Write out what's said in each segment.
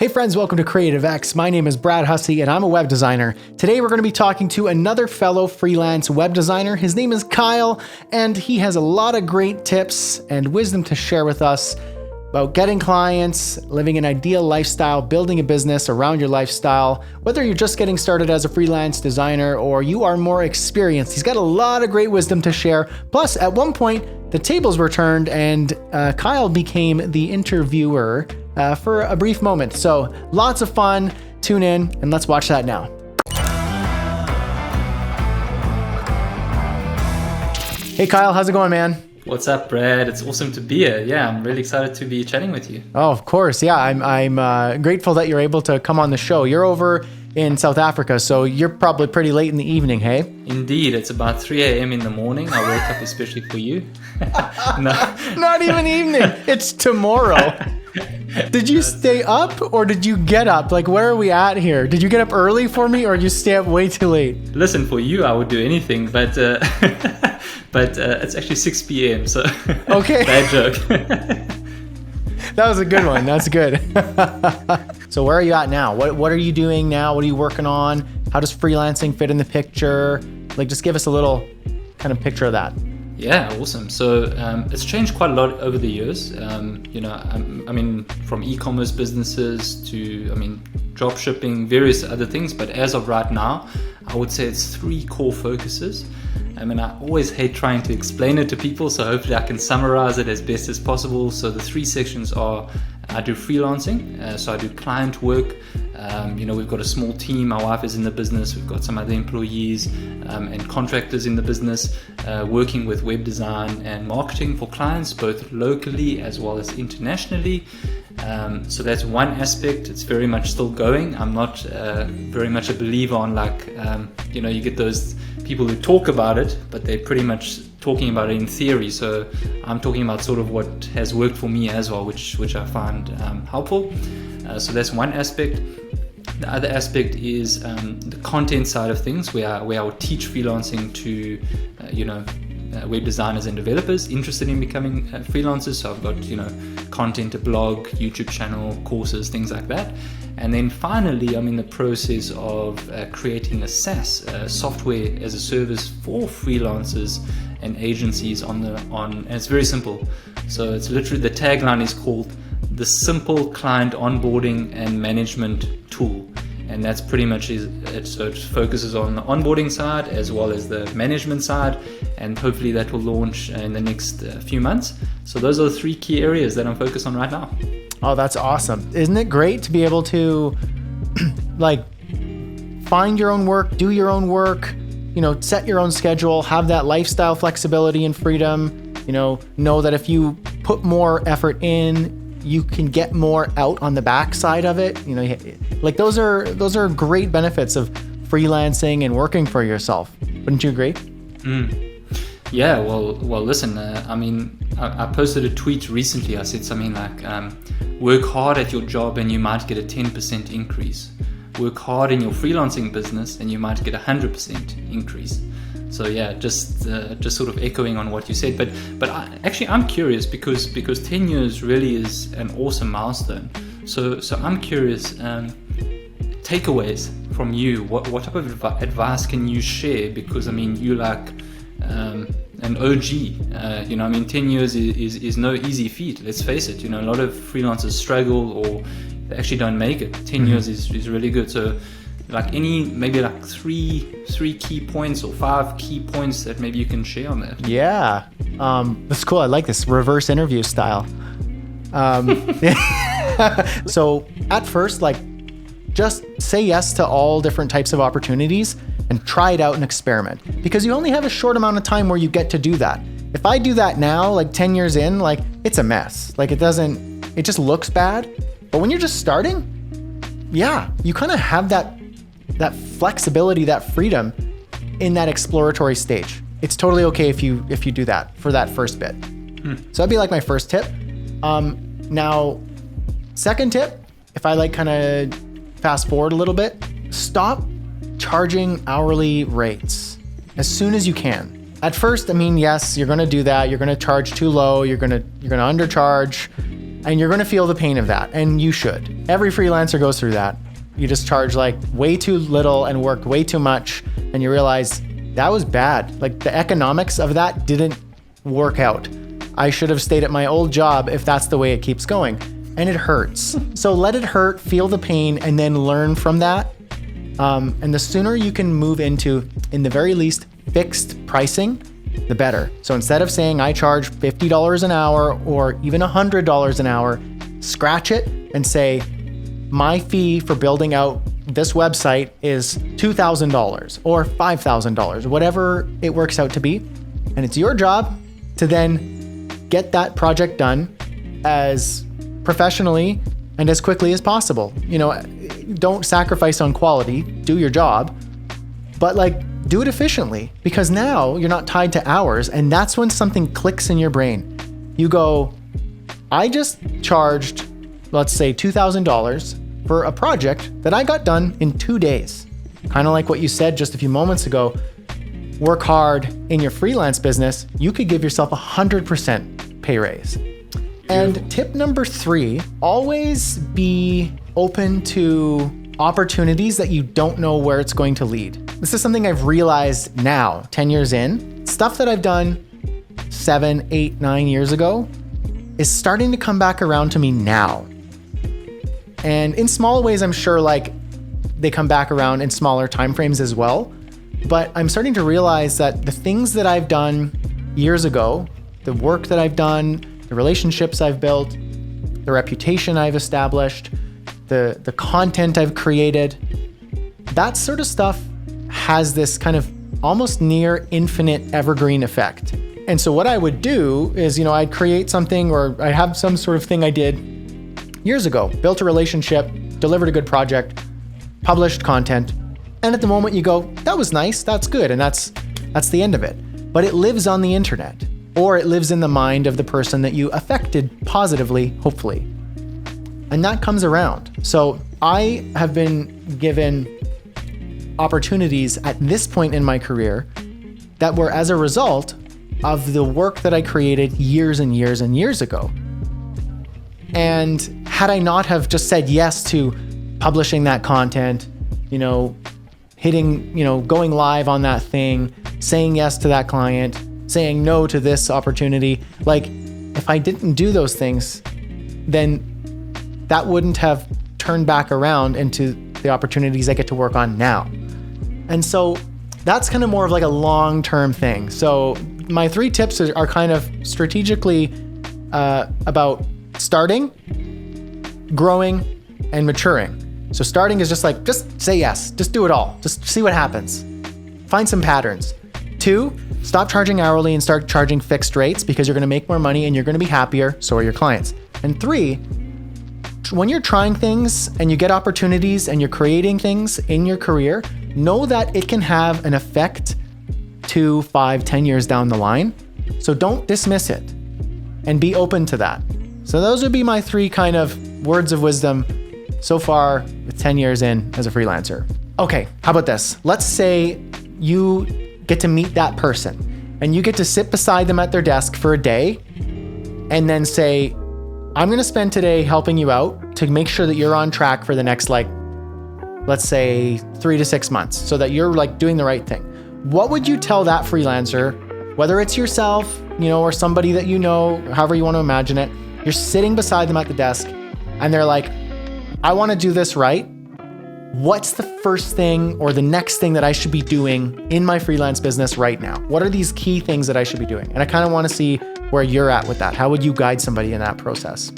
Hey friends, welcome to Creative X. My name is Brad Hussey and I'm a web designer. Today we're going to be talking to another fellow freelance web designer. His name is Kyle and he has a lot of great tips and wisdom to share with us about getting clients, living an ideal lifestyle, building a business around your lifestyle, whether you're just getting started as a freelance designer or you are more experienced. He's got a lot of great wisdom to share. Plus, at one point, the tables were turned and Kyle became the interviewer for a brief moment. So lots of fun. Tune in and let's watch that now. Hey Kyle, how's it going, man? What's up, Brad? It's awesome to be here. Yeah, I'm really excited to be chatting with you. Oh, of course. Yeah, I'm grateful that you're able to come on the show. You're over in South Africa, so you're probably pretty late in the evening, hey? Indeed, it's about 3 a.m. in the morning. I wake up especially for you. No. Not even evening. It's tomorrow. Did you stay up or did you get up? Like, where are we at here? Did you get up early for me or did you stay up way too late? Listen, for you, I would do anything, but it's actually 6 p.m., so okay. Bad joke. That was a good one. That's good. So where are you at now? What are you doing now? What are you working on? How does freelancing fit in the picture? Like, just give us a little kind of picture of that. Yeah, awesome. So it's changed quite a lot over the years. From e-commerce businesses to, drop shipping, various other things. But as of right now, I would say it's 3 core focuses. I always hate trying to explain it to people, so hopefully I can summarize it as best as possible. So the 3 sections are, I do freelancing, so I do client work. We've got a small team. My wife is in the business. We've got some other employees and contractors in the business working with web design and marketing for clients, both locally as well as internationally. So that's one aspect. It's very much still going. I'm not very much a believer on you get those people who talk about it, but they're pretty much talking about it in theory. So I'm talking about sort of what has worked for me as well, which I find helpful. So that's one aspect. The other aspect is the content side of things, where I will teach freelancing to web designers and developers interested in becoming freelancers. So I've got content, a blog, YouTube channel, courses, things like that. And then finally, I'm in the process of creating a SaaS, software as a service for freelancers and agencies and it's very simple. So it's literally, the tagline is called the Simple Client Onboarding and Management Tool. And that's pretty much it. So it focuses on the onboarding side as well as the management side. And hopefully that will launch in the next few months. So those are the 3 key areas that I'm focused on right now. Oh, that's awesome. Isn't it great to be able to find your own work, do your own work, set your own schedule, have that lifestyle flexibility and freedom, know that if you put more effort in, you can get more out on the backside of it. Those are great benefits of freelancing and working for yourself. Wouldn't you agree? Yeah, well, listen, I posted a tweet recently. I said something like, work hard at your job and you might get a 10% increase. Work hard in your freelancing business and you might get a 100% increase. So yeah, just sort of echoing on what you said. But I'm curious because 10 years really is an awesome milestone. So I'm curious, takeaways from you. What type of advice can you share? Because you like an OG. 10 years is no easy feat. Let's face it. A lot of freelancers struggle or they actually don't make it. 10 years is really good. So maybe 3 key points or 5 key points that maybe you can share on that. Yeah, that's cool. I like this reverse interview style. So at first, just say yes to all different types of opportunities and try it out and experiment, because you only have a short amount of time where you get to do that. If I do that now, 10 years in, it's a mess. It just looks bad. But when you're just starting, yeah, you kind of have that flexibility, that freedom in that exploratory stage. It's totally okay if you do that for that first bit. So that'd be my first tip. Now, second tip, if I kind of fast forward a little bit, stop charging hourly rates as soon as you can. At first, yes, you're going to do that. You're going to charge too low. You're going to undercharge. And you're going to feel the pain of that. And you should. Every freelancer goes through that. You just charge like way too little and work way too much. And you realize that was bad. Like the economics of that didn't work out. I should have stayed at my old job if that's the way it keeps going. And it hurts. So let it hurt, feel the pain, and then learn from that. And the sooner you can move into, in the very least, fixed pricing, the better. So instead of saying I charge $50 an hour or even $100 an hour, scratch it and say my fee for building out this website is $2,000 or $5,000, whatever it works out to be. And it's your job to then get that project done as professionally and as quickly as possible. You know, don't sacrifice on quality, do your job, but like do it efficiently, because now you're not tied to hours. And that's when something clicks in your brain. You go, I just charged, let's say $2,000 for a project that I got done in 2 days. Kind of like what you said just a few moments ago, work hard in your freelance business, you could give yourself 100% pay raise. And tip number 3, always be open to opportunities that you don't know where it's going to lead. This is something I've realized now, 10 years in. Stuff that I've done 7, 8, 9 years ago is starting to come back around to me now. And in small ways, I'm sure like they come back around in smaller timeframes as well. But I'm starting to realize that the things that I've done years ago, the work that I've done, the relationships I've built, the reputation I've established, the content I've created, that sort of stuff has this kind of almost near infinite evergreen effect. And so what I would do is, you know, I'd create something, or I'd have some sort of thing I did years ago, built a relationship, delivered a good project, published content. And at the moment you go, that was nice, that's good. And that's the end of it. But it lives on the internet, or it lives in the mind of the person that you affected positively, hopefully. And that comes around. So I have been given opportunities at this point in my career that were as a result of the work that I created years and years and years ago. And had I not have just said yes to publishing that content, you know, hitting, you know, going live on that thing, saying yes to that client, saying no to this opportunity, like if I didn't do those things, then that wouldn't have turned back around into the opportunities I get to work on now. And so that's kind of more of like a long-term thing. So my 3 tips are kind of strategically about starting, growing, and maturing. So starting is just like, just say yes, just do it all. Just see what happens. Find some patterns. 2, stop charging hourly and start charging fixed rates, because you're going to make more money and you're going to be happier, so are your clients. And 3, when you're trying things and you get opportunities and you're creating things in your career, know that it can have an effect 2, 5, 10 years down the line. So don't dismiss it and be open to that. So those would be my 3 kind of words of wisdom so far with 10 years in as a freelancer. Okay, how about this? Let's say you get to meet that person and you get to sit beside them at their desk for a day and then say, I'm going to spend today helping you out to make sure that you're on track for the next, like, let's say 3 to 6 months, so that you're like doing the right thing. What would you tell that freelancer, whether it's yourself, you know, or somebody that you know, however you want to imagine it? You're sitting beside them at the desk and they're like, I want to do this right. What's the first thing or the next thing that I should be doing in my freelance business right now? What are these key things that I should be doing? And I kind of want to see where you're at with that. How would you guide somebody in that process?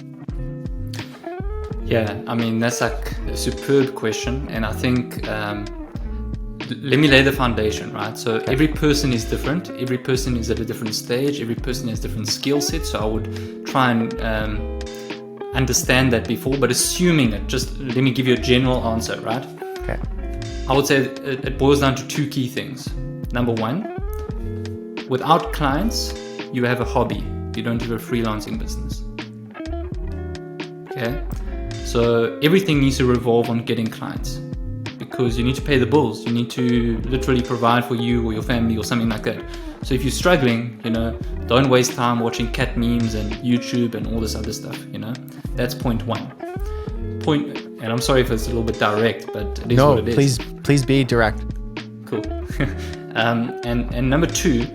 Yeah, I mean, that's like a superb question. And I think, let me lay the foundation, right? So every person is different. Every person is at a different stage. Every person has different skill sets. So I would try and understand that before, but assuming it, just let me give you a general answer, right? Okay. I would say it boils down to 2 key things. Number 1, without clients, you have a hobby. You don't have a freelancing business. Okay? So everything needs to revolve on getting clients, because you need to pay the bills. You need to literally provide for you or your family or something like that. So if you're struggling, don't waste time watching cat memes and YouTube and all this other stuff, That's point one. And I'm sorry if it's a little bit direct, but it is what it is. Please be direct. Cool. And number two,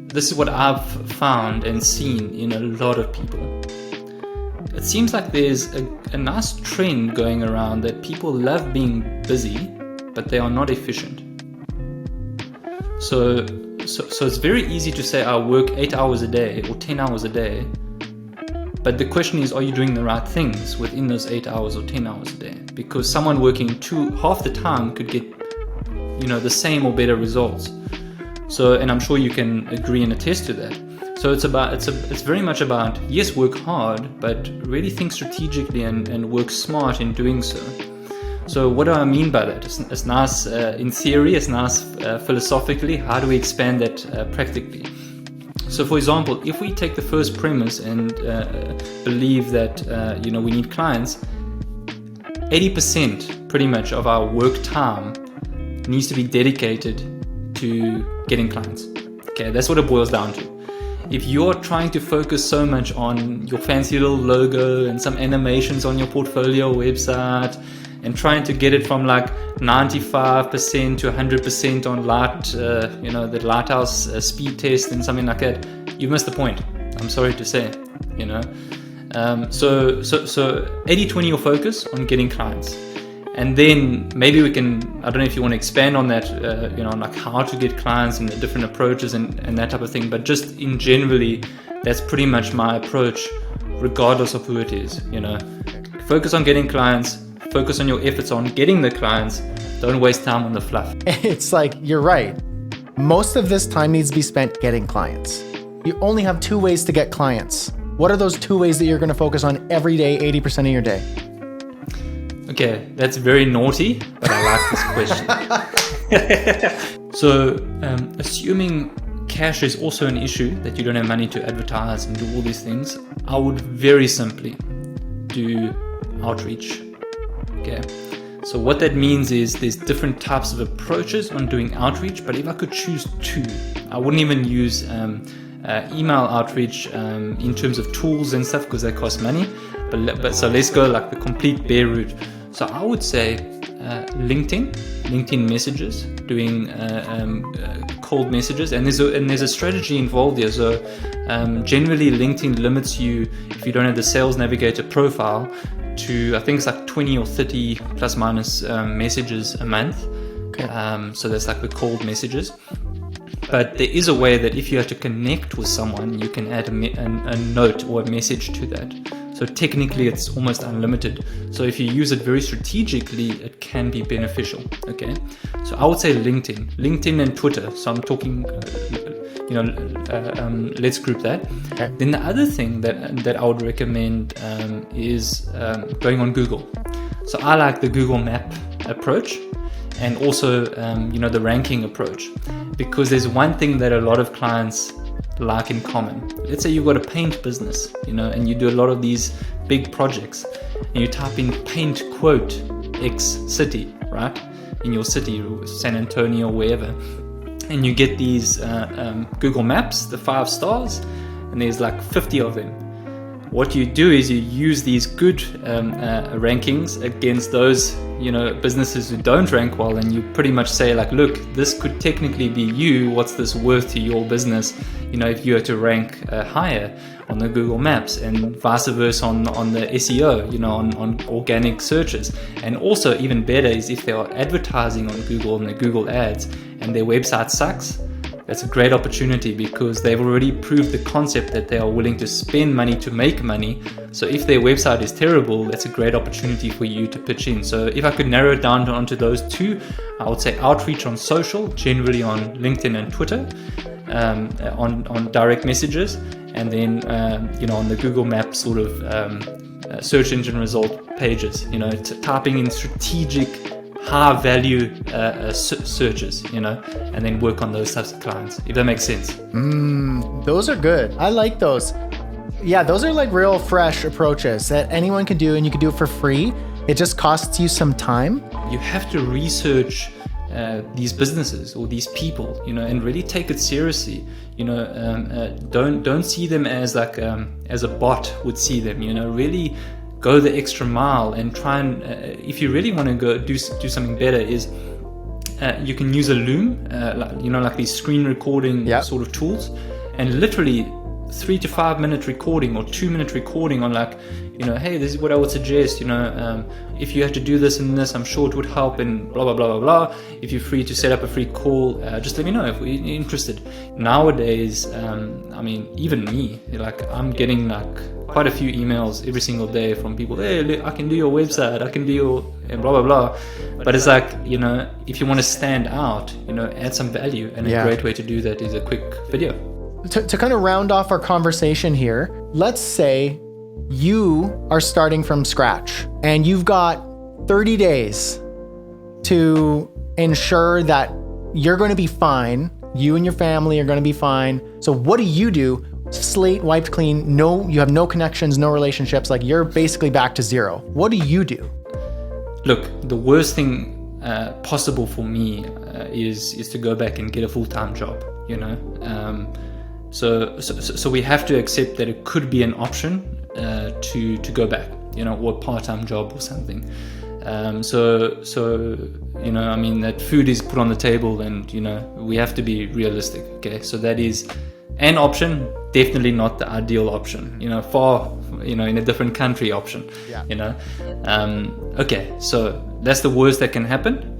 this is what I've found and seen in a lot of people. It seems like there's a nice trend going around that people love being busy, but they are not efficient. So it's very easy to say I work 8 hours a day or 10 hours a day, but the question is, are you doing the right things within those 8 hours or 10 hours a day? Because someone working half the time could get, the same or better results. So, and I'm sure you can agree and attest to that. So it's very much about, yes, work hard, but really think strategically and work smart in doing so. So what do I mean by that? It's nice in theory, it's nice philosophically. How do we expand that practically? So for example, if we take the first premise and believe that we need clients, 80% pretty much of our work time needs to be dedicated to getting clients. Okay, that's what it boils down to. If you're trying to focus so much on your fancy little logo and some animations on your portfolio website and trying to get it from like 95% to 100% on the Lighthouse speed test and something like that, you've missed the point. I'm sorry to say, So 80-20 your focus on getting clients. And then maybe we can, I don't know if you want to expand on that, like how to get clients and the different approaches and that type of thing. But just in generally, that's pretty much my approach, regardless of who it is. Focus on getting clients, focus on your efforts on getting the clients. Don't waste time on the fluff. It's like, you're right. Most of this time needs to be spent getting clients. You only have 2 ways to get clients. What are those 2 ways that you're going to focus on every day, 80% of your day? Okay, that's very naughty, but I like this question. So, assuming cash is also an issue, that you don't have money to advertise and do all these things, I would very simply do outreach. Okay, so what that means is there's different types of approaches on doing outreach, but if I could choose 2, I wouldn't even use email outreach in terms of tools and stuff because they cost money. But so let's go like the complete bare route. So I would say LinkedIn messages, doing cold messages, and there's a strategy involved there. So generally LinkedIn limits you, if you don't have the Sales Navigator profile, to I think it's like 20 or 30 plus minus messages a month. Okay. So that's like the cold messages. But there is a way that if you have to connect with someone, you can add a note or a message to that. So technically it's almost unlimited. So if you use it very strategically, it can be beneficial. Okay. So I would say LinkedIn and Twitter. So I'm talking, let's group that. Okay. Then the other thing that I would recommend is going on Google. So I like the Google Map approach and also, the ranking approach, because there's one thing that a lot of clients like in common. Let's say you've got a paint business, and you do a lot of these big projects, and you type in paint quote X city, right? In your city, San Antonio, wherever, and you get these Google Maps, the 5 stars, and there's like 50 of them. What you do is you use these good rankings against those businesses who don't rank well, and you pretty much say like, look, this could technically be you. What's this worth to your business? If you were to rank higher on the Google Maps, and vice versa on the SEO, on organic searches. And also even better is if they are advertising on Google and the Google ads and their website sucks. That's a great opportunity because they've already proved the concept that they are willing to spend money to make money. So if their website is terrible, that's a great opportunity for you to pitch in. So if I could narrow it down onto those 2, I would say outreach on social, generally on LinkedIn and Twitter, on direct messages, and then on the Google Maps sort of search engine result pages, typing in strategic high value searches, and then work on those types of clients, if that makes sense. Those are good. I like those. Yeah, those are like real fresh approaches that anyone can do, and you can do it for free. It just costs you some time. you have to research these businesses or these people, and really take it seriously. Don't see them as like as a bot would see them. Really go the extra mile and try and if you really want to go do something better, is you can use a Loom, like these screen recording sort of tools, and literally 3 to 5 minute recording or 2 minute recording on like, hey, this is what I would suggest, if you had to do this and this, I'm sure it would help, and blah, blah, blah, blah, blah. If you're free to set up a free call, just let me know if you're interested. Nowadays, even me, like I'm getting like quite a few emails every single day from people, hey, look, I can do your website, I can do your blah, blah, blah. But it's like, if you want to stand out, add some value. And a great way to do that is a quick video. To kind of round off our conversation here, let's say you are starting from scratch and you've got 30 days to ensure that you're going to be fine. You and your family are going to be fine. So what do you do? Slate wiped clean. No, you have no connections, no relationships. Like you're basically back to zero. What do you do? Look, the worst thing possible for me is to go back and get a full-time job, So we have to accept that it could be an option to go back, or a part-time job or something. That food is put on the table, and we have to be realistic. Okay, so that is an option, definitely not the ideal option. Far, in a different country option. Yeah. Okay, so that's the worst that can happen.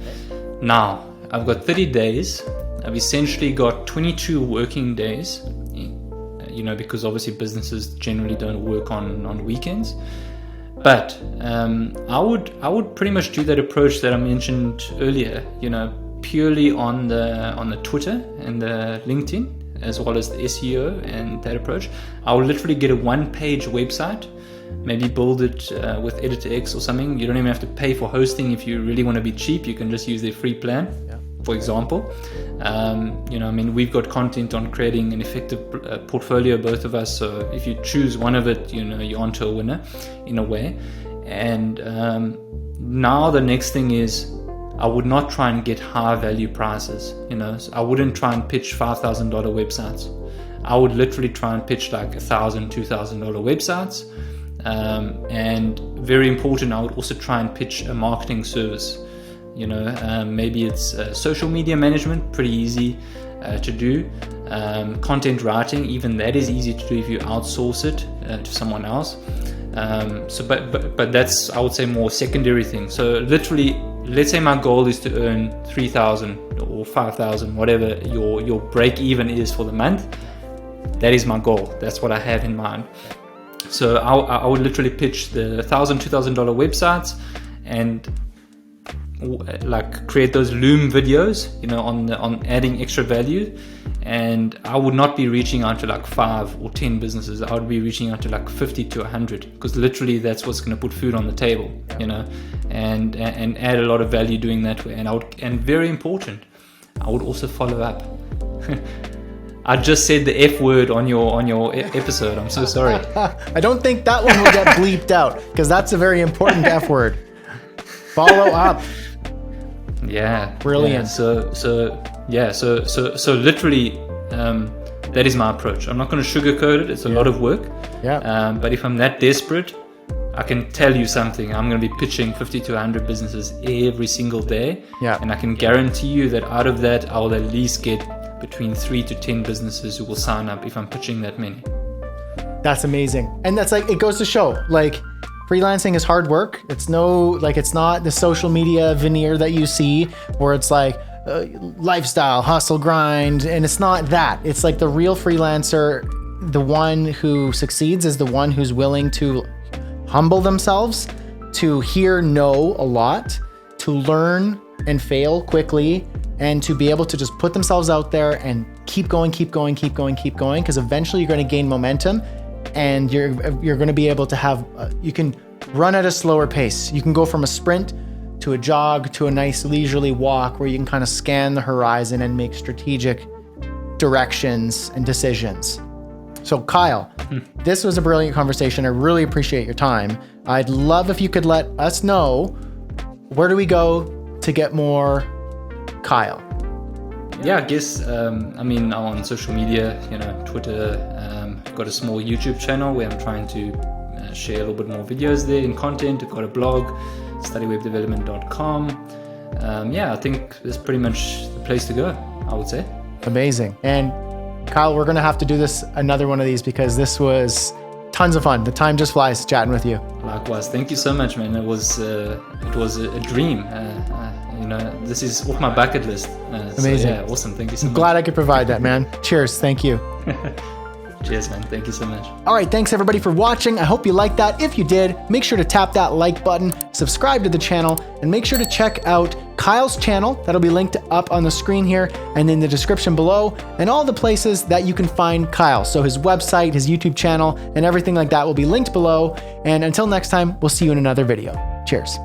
Now I've got 30 days. I've essentially got 22 working days. Because obviously businesses generally don't work on weekends. But I would pretty much do that approach that I mentioned earlier, purely on the Twitter and the LinkedIn, as well as the SEO and that approach. I will literally get a one-page website, maybe build it with Editor X or something. You don't even have to pay for hosting. If you really want to be cheap, you can just use their free plan. For example, we've got content on creating an effective portfolio, both of us. So if you choose one of it, you're onto a winner in a way. And now the next thing is, I would not try and get high value prices. So I wouldn't try and pitch $5,000 websites. I would literally try and pitch like $1,000, $2,000 websites. And very important, I would also try and pitch a marketing service. Maybe it's social media management, pretty easy to do. Content writing, even that is easy to do if you outsource it to someone else. But that's, I would say, more secondary thing. So literally, let's say my goal is to earn 3,000 or 5,000, whatever your break even is for the month. That is my goal. That's what I have in mind. So I would literally pitch the $1,000, $2,000 websites and like create those Loom videos, on adding extra value. And I would not be reaching out to like 5 or 10 businesses. I would be reaching out to like 50 to 100, because literally that's what's going to put food on the table, and add a lot of value doing that way. And very important, I would also follow up. I just said the F word on your episode. I'm so sorry. I don't think that one will get bleeped out, because that's a very important F word. Follow up. Yeah, brilliant. Yeah, so literally, that is my approach. I'm not going to sugarcoat it. It's a lot of work. Yeah. But if I'm that desperate, I can tell you something. I'm going to be pitching 50 to 100 businesses every single day. Yeah. And I can guarantee you that out of that, I will at least get between 3 to 10 businesses who will sign up if I'm pitching that many. That's amazing. And that's like, it goes to show, like, freelancing is hard work. It's not the social media veneer that you see where it's like lifestyle, hustle, grind. And it's not that. It's like the real freelancer, the one who succeeds is the one who's willing to humble themselves, to hear no a lot, to learn and fail quickly, and to be able to just put themselves out there and keep going, because eventually you're going to gain momentum. And you're going to be able to have, you can run at a slower pace. You can go from a sprint to a jog to a nice leisurely walk where you can kind of scan the horizon and make strategic directions and decisions. So Kyle, this was a brilliant conversation. I really appreciate your time. I'd love if you could let us know, where do we go to get more Kyle? Yeah, I guess, I'm on social media, Twitter, got a small YouTube channel where I'm trying to share a little bit more videos there and content. I've got a blog, studywebdevelopment.com. I think that's pretty much the place to go, I would say. Amazing. And Kyle, we're going to have to do another one of these because this was tons of fun. The time just flies chatting with you. Likewise. Thank you so much, man. It was a dream. This is off my bucket list. Amazing. Awesome. Thank you so much. Glad I could provide that, man. Cheers. Thank you. Cheers, man. Thank you so much. All right. Thanks everybody for watching. I hope you liked that. If you did, make sure to tap that like button, subscribe to the channel, and make sure to check out Kyle's channel. That'll be linked up on the screen here and in the description below, and all the places that you can find Kyle. So his website, his YouTube channel, and everything like that will be linked below. And until next time, we'll see you in another video. Cheers.